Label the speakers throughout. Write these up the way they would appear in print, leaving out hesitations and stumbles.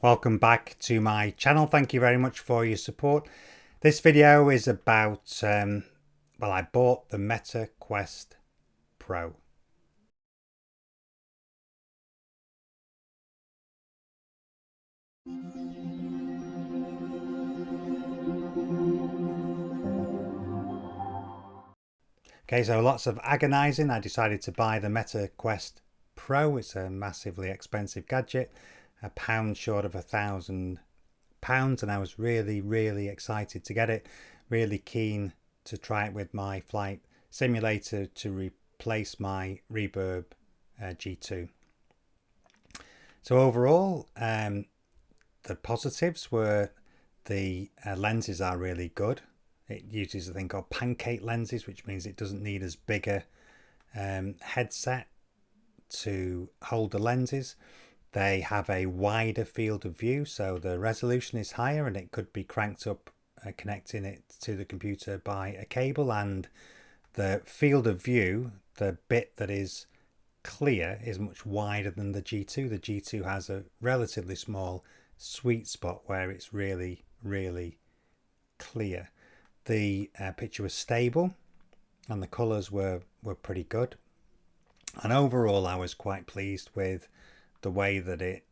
Speaker 1: Welcome back to my channel. Thank you very much for your support. This video is about, well, I bought the Meta Quest Pro. Okay, so lots of agonizing. I decided to buy the Meta Quest Pro. It's a massively expensive gadget, a pound short of £1,000, and I was really excited to get it. Really keen to try it with my flight simulator to replace my Reverb G2. So overall, the positives were the lenses are really good. It uses a thing called pancake lenses, which means it doesn't need as big a headset to hold the lenses. They have a wider field of view, so the resolution is higher and it could be cranked up connecting it to the computer by a cable, and the field of view, the bit that is clear, is much wider than the G2. The G2 has a relatively small sweet spot where it's really clear. The picture was stable and the colours were pretty good, and overall I was quite pleased with the way that it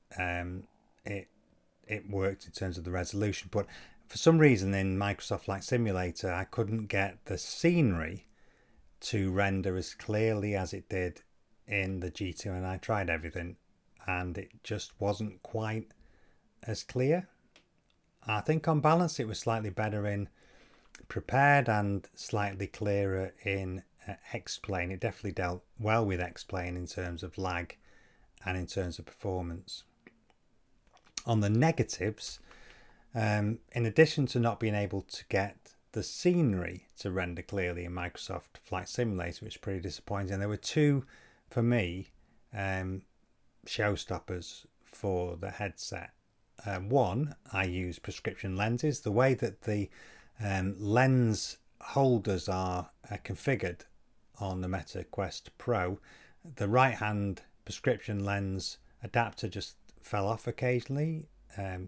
Speaker 1: worked in terms of the resolution. But for some reason in Microsoft Flight Simulator I couldn't get the scenery to render as clearly as it did in the G2, and I tried everything and it just wasn't quite as clear. I think on balance it was slightly better in Prepared and slightly clearer in X-Plane. It definitely dealt well with X-Plane in terms of lag and in terms of performance. On the negatives, in addition to not being able to get the scenery to render clearly in Microsoft Flight Simulator, which is pretty disappointing, there were two, for me, showstoppers for the headset. One, I use prescription lenses. The way that the lens holders are configured on the Meta Quest Pro, the right hand prescription lens adapter just fell off occasionally,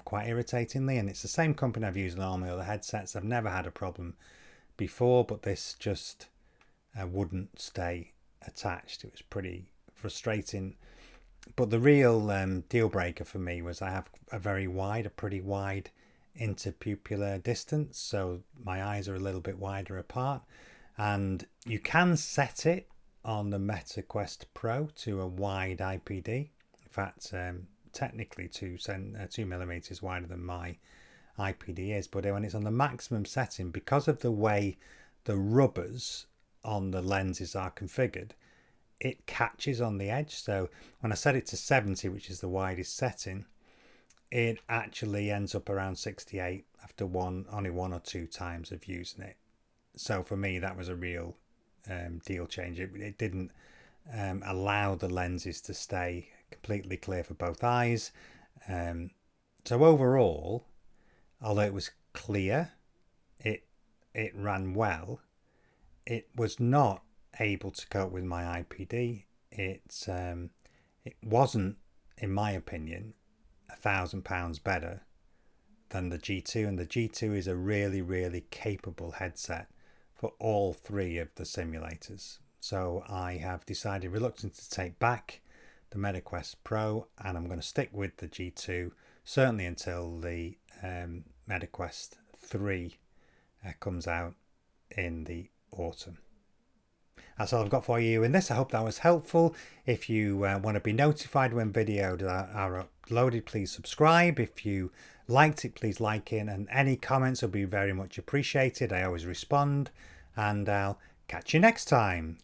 Speaker 1: quite irritatingly, and it's the same company I've used on all my other headsets. I've never had a problem before, but this just wouldn't stay attached. It was pretty frustrating. But the real deal breaker for me was I have a pretty wide interpupillar distance, so my eyes are a little bit wider apart, and you can set it on the Meta Quest Pro to a wide IPD. In fact, technically 2mm wider than my IPD is, but when it's on the maximum setting, because of the way the rubbers on the lenses are configured, it catches on the edge. So when I set it to 70, which is the widest setting, it actually ends up around 68 after only one or two times of using it. So for me that was a real deal change. It didn't allow the lenses to stay completely clear for both eyes. So overall, although it was clear, it ran well, it was not able to cope with my IPD. It wasn't, in my opinion, £1,000 better than the G2, and the G2 is a really capable headset for all three of the simulators. So I have decided reluctant to take back the Meta Quest Pro, and I'm going to stick with the G2 certainly until the Meta Quest 3 comes out in the autumn. That's all I've got for you in this. I hope that was helpful. If you want to be notified when videos are uploaded, please subscribe. If you liked it, please like it, and any comments will be very much appreciated. I always respond, and I'll catch you next time.